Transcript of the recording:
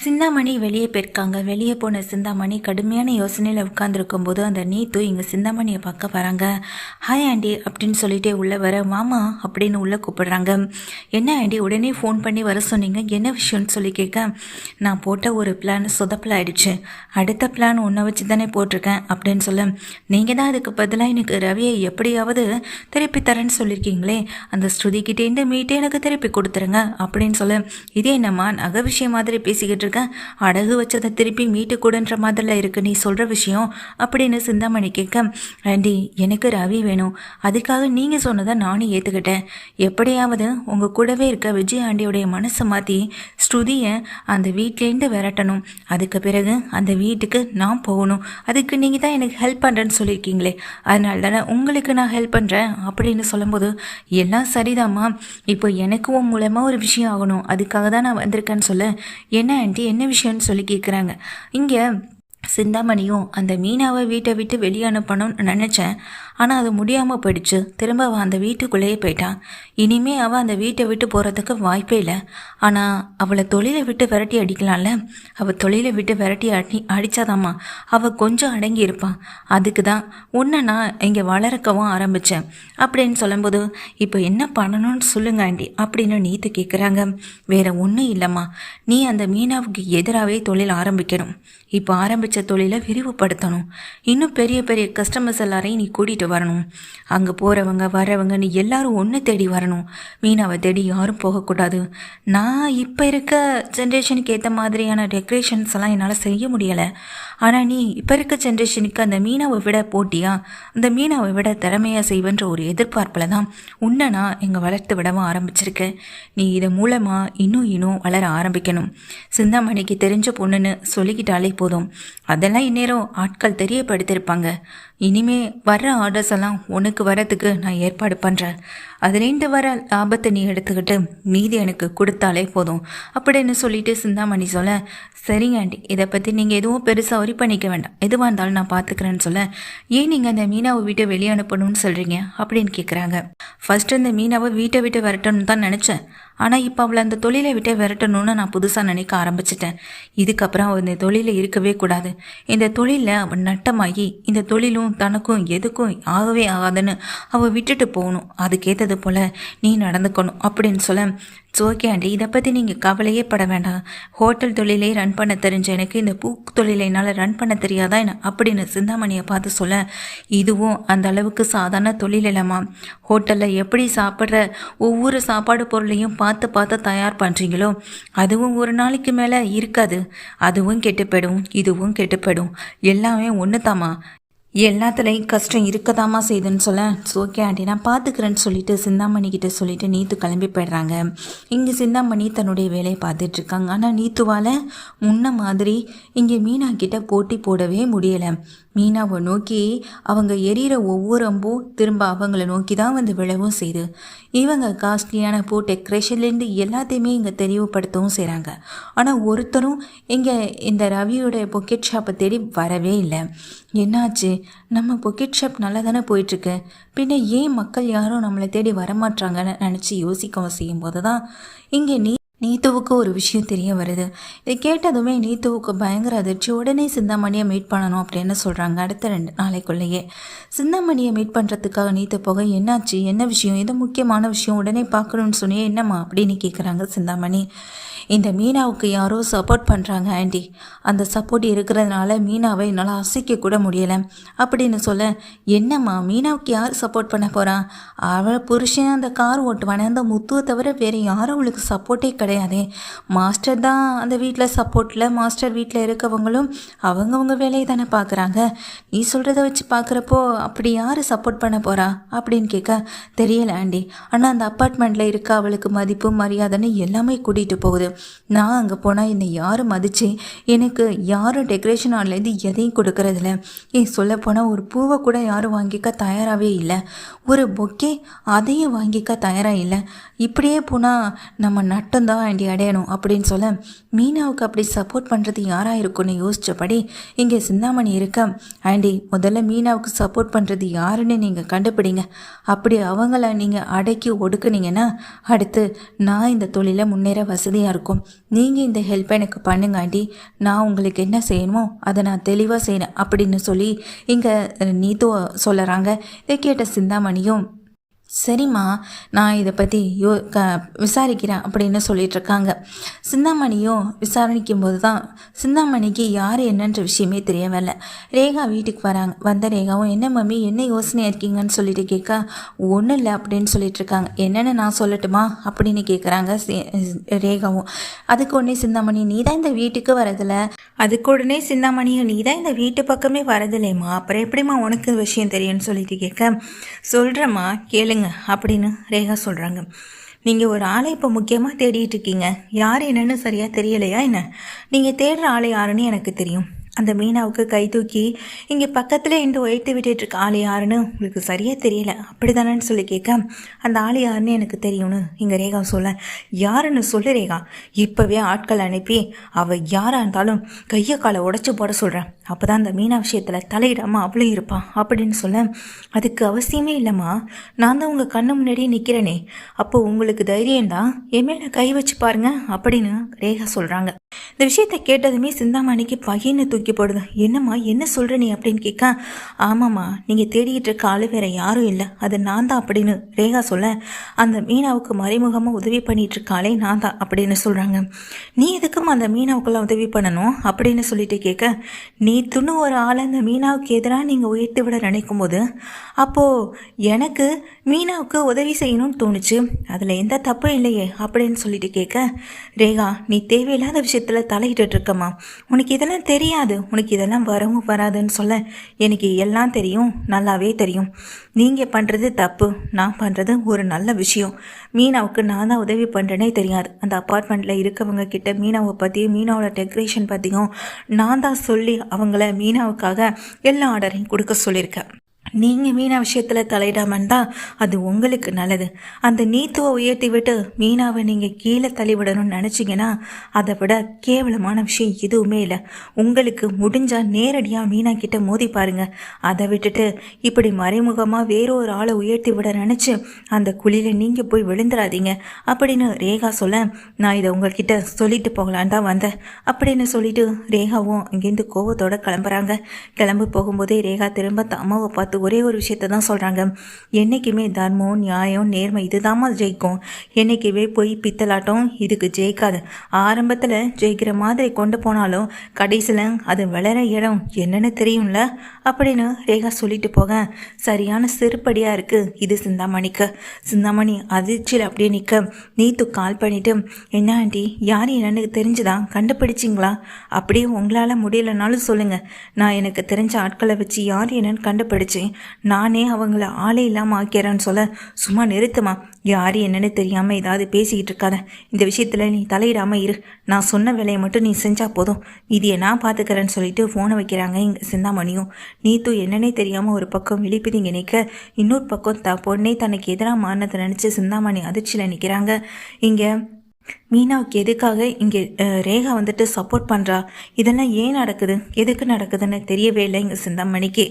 சிந்தாமணி வெளியே போயிருக்காங்க. வெளியே போன சிந்தாமணி கடுமையான யோசனையில் உட்காந்துருக்கும் போது அந்த நீத்து இங்கே சிந்தாமணியை பார்க்க வராங்க. ஹாய் ஆண்டி அப்படின்னு சொல்லிட்டே உள்ளே வர, மாமா அப்படின்னு உள்ளே கூப்பிடுறாங்க. என்ன ஆண்டி உடனே ஃபோன் பண்ணி வர சொன்னீங்க, என்ன விஷயம்னு சொல்லி கேட்க, நான் போட்ட ஒரு பிளான் சொதப்பல் ஆயிடுச்சு, அடுத்த பிளான் ஒன்றை வச்சு தானே போட்டிருக்கேன் அப்படின்னு சொல்ல, நீங்கள் தான் அதுக்கு பதிலாக எனக்கு ரவியை எப்படியாவது திருப்பி தரேன்னு சொல்லியிருக்கீங்களே, அந்த ஸ்ருதிக்கிட்டேருந்து மீட்டே எனக்கு திருப்பி கொடுத்துருங்க அப்படின்னு சொல்ல, இதே என்னம்மா நகை விஷயம் மாதிரி பேசிக்கிட்டு இருக்கேன், அடகு வச்சதை திருப்பி மீட்டு கூடன்ற மாதிரில இருக்கு நீ சொல்ற விஷயம் அப்படின்னு சிந்தாமணி கேட்க, ஆண்டி எனக்கு ரவி வேணும், அதுக்காக நீங்க சொன்னதை நானும் ஏத்துக்கிட்டேன், எப்படியாவது உங்க கூடவே இருக்க விஜய் ஆண்டியோடைய மனசை மாத்தி ஸ்ருதியை அந்த வீட்டிலேருந்து விரட்டணும், அதுக்கு பிறகு அந்த வீட்டுக்கு நான் போகணும், அதுக்கு நீங்க தான் எனக்கு ஹெல்ப் பண்றேன்னு சொல்லியிருக்கீங்களே, அதனால தானே உங்களுக்கு நான் ஹெல்ப் பண்றேன் அப்படின்னு சொல்லும்போது, எல்லாம் சரிதாம்மா, இப்போ எனக்கும் மூலமா ஒரு விஷயம் ஆகணும், அதுக்காக தான் நான் வந்திருக்கேன்னு சொல்ல, என்ன ஆண்டி என்ன விஷயம்னு சொல்லி கேட்குறாங்க. இங்கே சிந்தாமணியும் அந்த மீனாவை வீட்டை விட்டு வெளியே அனுப்பணும்னு நினச்சேன், ஆனால் அது முடியாமல் போயிடுச்சு, திரும்ப அவள் அந்த வீட்டுக்குள்ளேயே போயிட்டான், இனிமே அவள் அந்த வீட்டை விட்டு போகிறதுக்கு வாய்ப்பே இல்லை, ஆனால் அவளை தொழிலை விட்டு விரட்டி அடிக்கலாம்ல, அவள் தொழிலை விட்டு விரட்டி அடித்தாதாம்மா அவள் கொஞ்சம் அடங்கி இருப்பான், அதுக்கு தான் உன்னை நான் இங்கே வளர்க்கவும் ஆரம்பித்தேன் அப்படின்னு சொல்லும்போது, இப்போ என்ன பண்ணணும்னு சொல்லுங்க ஆண்டி அப்படின்னு நீத்து கேட்குறாங்க. வேற ஒன்றும் இல்லைம்மா, நீ அந்த மீனாவுக்கு எதிராகவே தொழில் ஆரம்பிக்கணும், இப்போ ஆரம்பித்த தொழிலை விரிவுபடுத்தணும், இன்னும் பெரிய பெரிய கஸ்டமர்ஸ் எல்லாரையும் நீ கூட்டிகிட்டு வரணும், அங்கே போகிறவங்க வரவங்க நீ எல்லாரும் ஒன்று தேடி வரணும், மீனாவை தேடி யாரும் போகக்கூடாது, நான் இப்போ இருக்க ஜென்ரேஷனுக்கு ஏற்ற மாதிரியான டெக்கரேஷன்ஸ் எல்லாம் என்னால் செய்ய முடியலை, ஆனால் நீ இப்போ இருக்க ஜென்ரேஷனுக்கு அந்த மீனாவை விட போட்டியா, அந்த மீனாவை விட திறமையாக செய்வன்ற ஒரு எதிர்பார்ப்பில் தான் உன்னை நான் இங்கே வளர்த்து விடவும் ஆரம்பிச்சிருக்கேன், நீ இதை மூலமாக இன்னும் வளர ஆரம்பிக்கணும், சிந்தாமணிக்கு தெரிஞ்ச பொண்ணுன்னு சொல்லிக்கிட்டாலே போதும், அதெல்லாம் இந்நேரம் ஆட்கள் தெரியப்படுத்தியிருப்பாங்க, இனிமே வர்ற ஆர்டர்ஸ் எல்லாம் உனக்கு வரத்துக்கு நான் ஏற்பாடு பண்ணுறேன், அதுலேருந்து வர லாபத்தை நீ எடுத்துக்கிட்டு மீதி எனக்கு கொடுத்தாலே போதும் அப்படின்னு சொல்லிட்டு சிந்தாமணி சொல்ல, சரிங்க ஆண்டி இதை பற்றி நீங்கள் எதுவும் பெருசாக ஒரி பண்ணிக்க வேண்டாம், எதுவாக இருந்தாலும் நான் பார்த்துக்கிறேன்னு சொல்ல, ஏன் நீங்கள் அந்த மீனாவை வீட்டை வெளியே அனுப்பணும்னு சொல்கிறீங்க அப்படின்னு கேட்குறாங்க. ஃபஸ்ட்டு அந்த மீனாவை வீட்டை விட்டு விரட்டணும்னு தான் நினச்சேன், ஆனால் இப்போ அவளை அந்த தொழிலை விட்டே விரட்டணும்னு நான் புதுசாக நினைக்க ஆரம்பிச்சிட்டேன், இதுக்கப்புறம் அவள் இந்த தொழிலில் இருக்கவே கூடாது, இந்த தொழிலில் அவள் நட்டமாகி இந்த தொழிலும் தனக்கும் எதுக்கும் ஆகவே ஆகாதுன்னு அவள் விட்டுட்டு போகணும், அதுக்கேற்றது போல் நீ நடந்துக்கணும் அப்படின்னு சொல்ல, ஓகே ஆண்டி இதை பற்றி நீங்கள் கவலையே பட வேண்டாம், ஹோட்டல் தொழிலே ரன் பண்ண தெரிஞ்ச எனக்கு இந்த பூ தொழிலை என்னால் ரன் பண்ண தெரியாதா என்ன அப்படின்னு சிந்தாமணியை பார்த்து சொல்ல, இதுவும் அந்த அளவுக்கு சாதாரண தொழில் இல்லைம்மா, ஹோட்டலில் எப்படி சாப்பிட்ற ஒவ்வொரு சாப்பாடு பொருளையும் பார்த்து பார்த்து தயார் பண்ணுறீங்களோ அதுவும் ஒரு நாளைக்கு மேலே இருக்காது, அதுவும் கெட்டு போயிடும் இதுவும் கெட்டு போயிடும், எல்லாமே ஒன்று தாம்மா, எல்லாத்துலேயும் கஷ்டம் இருக்கதாமா செய்யுதுன்னு சொல்ல, ஓகே ஆண்டி நான் பார்த்துக்கிறேன்னு சொல்லிட்டு சிந்தாமணிக்கிட்ட சொல்லிட்டு நீத்து கிளம்பி போயிடுறாங்க. இங்கே சிந்தாமணி தன்னுடைய வேலையை பார்த்துட்ருக்காங்க, ஆனால் நீத்துவால் முன்ன மாதிரி இங்கே மீனா கிட்ட போட்டி போடவே முடியலை, மீனாவை நோக்கி அவங்க எரியிற ஒவ்வொரு அம்பும் திரும்ப அவங்கள நோக்கி தான் வந்து விழவும் செய்யுது, இவங்க காஸ்ட்லியான பூ டெக்கரேஷன்லேருந்து எல்லாத்தையுமே இங்கே தெளிவுபடுத்தவும் செய்கிறாங்க, ஆனால் ஒருத்தரும் இங்கே இந்த ரவியோட பொக்கெட் ஷாப்பை தேடி வரவே இல்லை, என்னாச்சு நம்ம பொக்கெட் ஷாப் நல்லா தானே போயிட்டுருக்கு, பின்ன ஏன் மக்கள் யாரும் நம்மளை தேடி வரமாட்டாங்கன்னு நினச்சி யோசிக்கவும் செய்யும் போது தான் இங்கே நீத்துவுக்கு ஒரு விஷயம் தெரிய வருது. இதை கேட்டதுமே நீத்துவுக்கு பயங்கர அதிர்ச்சி, உடனே சிந்தாமணியை மீட் பண்ணணும் அப்படின்னு சொல்கிறாங்க. அடுத்த 2 நாளைக்குள்ளேயே சிந்தாமணியை மீட் பண்ணுறதுக்காக நீத்து போக, என்னாச்சு என்ன விஷயம், எது முக்கியமான விஷயம் உடனே பார்க்கணுன்னு சொன்னியே என்னம்மா அப்படின்னு கேட்குறாங்க சிந்தாமணி. இந்த மீனாவுக்கு யாரோ சப்போர்ட் பண்ணுறாங்க ஆண்டி, அந்த சப்போர்ட் இருக்கிறதுனால மீனாவை என்னால் அசைக்க கூட முடியலை அப்படின்னு சொல்ல, என்னம்மா மீனாவுக்கு யார் சப்போர்ட் பண்ண போகிறான், அவள் புருஷன் அந்த கார் ஓட்டுவானே, அந்த முத்துவை தவிர வேறு யாரும் அவளுக்கு சப்போர்ட்டே கிடையாதே, மாஸ்டர் தான் அந்த வீட்டில் சப்போர்ட்டில், மாஸ்டர் வீட்டில் இருக்கவங்களும் அவங்கவுங்க வேலையை தானே பார்க்குறாங்க, நீ சொல்கிறத வச்சு பார்க்குறப்போ அப்படி யார் சப்போர்ட் பண்ண போகிறா அப்படின்னு கேட்க, தெரியலை ஆண்டி, ஆனால் அந்த அப்பார்ட்மெண்ட்டில் இருக்க அவளுக்கு மதிப்பு மரியாதைன்னு எல்லாமே கூட்டிகிட்டு போகுது, நான் அங்கே போனால் என்னை யாரும் மதித்து எனக்கு யாரும் டெக்கரேஷன் ஆன்லேருந்து எதையும் கொடுக்கறதில்ல, ஏன் சொல்லப்போனால் ஒரு பூவை கூட யாரும் வாங்கிக்க தயாராகவே இல்லை, ஒரு பொக்கே அதையும் வாங்கிக்க தயாராக இல்லை, இப்படியே போனால் நம்ம நட்டம்தான் ஆண்டி அடையணும் அப்படின்னு சொல்ல, மீனாவுக்கு அப்படி சப்போர்ட் பண்ணுறது யாராக இருக்குன்னு யோசித்தபடி இங்கே சிந்தாமணி இருக்க, ஆண்டி முதல்ல மீனாவுக்கு சப்போர்ட் பண்ணுறது யாருன்னு நீங்கள் கண்டுபிடிங்க, அப்படி அவங்கள நீங்கள் அடக்கி ஒடுக்குனீங்கன்னா அடுத்து நான் இந்த தொழிலை முன்னேற வசதியாக இருக்கும் இருக்கும். நீங்கள் இந்த ஹெல்ப் எனக்கு பண்ணுங்க ஆண்டி, நான் உங்களுக்கு என்ன செய்யணுமோ அதை நான் தெளிவாக செய்யணும் அப்படின்னு சொல்லி இங்கே நீத்து சொல்லறாங்க. இதை கேட்ட சிந்தாமணியும் சரிம்மா, நான் இதை பற்றி விசாரிக்கிறேன் அப்படின்னு சொல்லிட்டு இருக்காங்க. சிந்தாமணியும் விசாரணிக்கும் போது தான் சிந்தாமணிக்கு யார் என்னன்ற விஷயமே தெரியவில்லை. ரேகா வீட்டுக்கு வராங்க. வந்த ரேகாவும் என்ன மம்மி என்ன யோசனையாக இருக்கீங்கன்னு சொல்லிட்டு கேட்க ஒன்றும் இல்லை அப்படின்னு சொல்லிட்டு இருக்காங்க. என்னென்னு நான் சொல்லட்டுமா அப்படின்னு கேட்குறாங்க ரேகாவும். அதுக்கு உடனே சிந்தாமணி நீ தான் இந்த வீட்டுக்கு வரதில்ல, அதுக்கு உடனே சிந்தாமணியும் நீ தான் இந்த வீட்டு பக்கமே வரதில்லைம்மா, அப்புறம் எப்படிம்மா உனக்கு விஷயம் தெரியும்னு சொல்லிட்டு கேட்க சொல்கிறேம்மா கேளுங்க அப்படின்னு ரேகா சொல்கிறாங்க. நீங்கள் ஒரு ஆளை இப்போ முக்கியமாக தேடிட்டு இருக்கீங்க, யார் என்னன்னு சரியாக தெரியலையா என்ன? நீங்கள் தேடுற ஆளை யாருன்னு எனக்கு தெரியும். அந்த மீனாவுக்கு கை தூக்கி இங்கே பக்கத்தில் இன்று ஒய்த்து விட்டுட்டு இருக்க ஆள் யாருன்னு உங்களுக்கு சரியாக தெரியல அப்படி தானேன்னு சொல்லி கேட்க அந்த ஆள் யாருன்னு எனக்கு தெரியும்னு இங்கே ரேகா சொல்ல யாருன்னு சொல்லு ரேகா, இப்போவே ஆட்கள் அனுப்பி அவள் யாராக இருந்தாலும் கையை காலை உடச்சி போட சொல்கிறேன், அப்போ தான் அந்த மீனா விஷயத்தில் தலையிடாமல் அவளும் இருப்பான் அப்படின்னு சொல்ல அதுக்கு அவசியமே இல்லைம்மா, நான் தான் உங்கள் கண்ணு முன்னாடியே நிற்கிறேனே, அப்போ உங்களுக்கு தைரியம்தான் என் மேலே கை வச்சு பாருங்க அப்படின்னு ரேகா சொல்கிறாங்க. இந்த விஷயத்தை கேட்டதுமே சிந்தாமணிக்கு பையனை தூக்கி போடுது. என்னம்மா என்ன சொல்கிற நீ அப்படின்னு கேட்க ஆமாம்மா, நீங்கள் தேடிக்கிட்டு இருக்க ஆள் வேற யாரும் இல்லை, அது நான் தான் அப்படின்னு ரேகா சொல்ல அந்த மீனாவுக்கு மறைமுகமாக உதவி பண்ணிட்டு இருக்காளே நான் தான் அப்படின்னு சொல்கிறாங்க. நீ எதுக்கும் அந்த மீனாவுக்குலாம் உதவி பண்ணணும் அப்படின்னு சொல்லிட்டு கேட்க நீ துணு ஒரு ஆளை அந்த மீனாவுக்கு எதிராக நீங்கள் உயர்த்தி விட நினைக்கும் போது அப்போது எனக்கு மீனாவுக்கு உதவி செய்யணும்னு தோணுச்சு, அதில் எந்த தப்பும் இல்லையே அப்படின்னு சொல்லிட்டு கேட்க ரேகா நீ தேவையில்லாத விஷயத்தில் தலையிட்டு இருக்கம்மா, உனக்கு இதெல்லாம் தெரியாது, உனக்கு இதெல்லாம் வரவும் வராதுன்னு சொல்ல எனக்கு எல்லாம் தெரியும், நல்லாவே தெரியும், நீங்கள் பண்ணுறது தப்பு, நான் பண்ணுறது ஒரு நல்ல விஷயம், மீனாவுக்கு நான் தான் உதவி பண்ணுறேனே தெரியாது, அந்த அப்பார்ட்மெண்ட்டில் இருக்கவங்க கிட்ட மீனாவை பற்றியும் மீனாவோட டெக்கரேஷன் பற்றியும் நான் தான் சொல்லி அவங்கள மீனாவுக்காக எல்லா ஆர்டரையும் கொடுக்க சொல்லியிருக்கேன். நீங்கள் மீனா விஷயத்தில் தலையிடாமன் தான் அது உங்களுக்கு நல்லது. அந்த நீத்துவை உயர்த்தி விட்டு மீனாவை நீங்கள் கீழே தள்ளிவிடணும்னு நினச்சிங்கன்னா அதை விட கேவலமான விஷயம் எதுவுமே இல்லை. உங்களுக்கு முடிஞ்சால் நேரடியாக மீனா கிட்ட மோதி பாருங்கள், அதை விட்டுட்டு இப்படி மறைமுகமாக வேறொரு ஆளை உயர்த்தி விட நினச்சி அந்த குழியில் நீங்கள் போய் விழுந்துடாதீங்க அப்படின்னு ரேகா சொல்ல நான் இதை உங்கள்கிட்ட சொல்லிட்டு போகலான் தான் வந்தேன் அப்படின்னு சொல்லிட்டு ரேகாவும் அங்கேருந்து கோவத்தோடு கிளம்புறாங்க. கிளம்பி போகும்போதே ரேகா திரும்ப அம்மாவை பார்த்து ஒரே ஒரு விஷயத்தை தான் சொல்கிறாங்க, என்றைக்குமே தர்மம் நியாயம் நேர்மை இதுதாம்மா ஜெயிக்கும், என்றைக்குமே போய் பித்தலாட்டம் இதுக்கு ஜெயிக்காது, ஆரம்பத்தில் ஜெயிக்கிற மாதிரி கொண்டு போனாலும் கடைசியில் அது வளர இடம் என்னன்னு தெரியும்ல அப்படின்னு ரேகா சொல்லிட்டு போக சரியான செருப்படியாக இருக்குது இது சிந்தாமணிக்கு. சிந்தாமணி அதிர்ச்சியில் அப்படியே நிற்க நீத்து கால் பண்ணிவிட்டு என்ன ஆண்டி யார் என்னன்னு தெரிஞ்சுதான் கண்டுபிடிச்சிங்களா, அப்படியே உங்களால் முடியலைனாலும் சொல்லுங்கள், நான் எனக்கு தெரிஞ்ச ஆட்களை வச்சு யார் என்னன்னு கண்டுபிடிச்சேன், நானே அவங்கள ஆளே இல்லாமல் ஆக்கிறேன்னு சொல்ல சும்மா நிறுத்துமா, யார் என்னன்னு தெரியாமல் ஏதாவது பேசிக்கிட்டு இருக்காத, இந்த விஷயத்தில் நீ தலையிடாமல் இரு, நான் சொன்ன வேலையை மட்டும் நீ செஞ்சால் போதும், இதையை நான் பார்த்துக்கிறேன்னு சொல்லிட்டு ஃபோனை வைக்கிறாங்க இங்கே சிந்தாமணியும். நீத்து என்னன்னே தெரியாமல் ஒரு பக்கம் விழிப்பிதிங்க நிற்க இன்னொரு பக்கம் பொண்ணே தனக்கு எதிராக மாறினதை நினச்சி சிந்தாமணி அதிர்ச்சியில் நிற்கிறாங்க. இங்கே மீனாவுக்கு எதுக்காக இங்கே ரேகா வந்துட்டு சப்போர்ட் பண்ணுறா, இதெல்லாம் ஏன் நடக்குது எதுக்கு நடக்குதுன்னு தெரியவே இல்லை இங்கே சிந்தாமணிக்கு.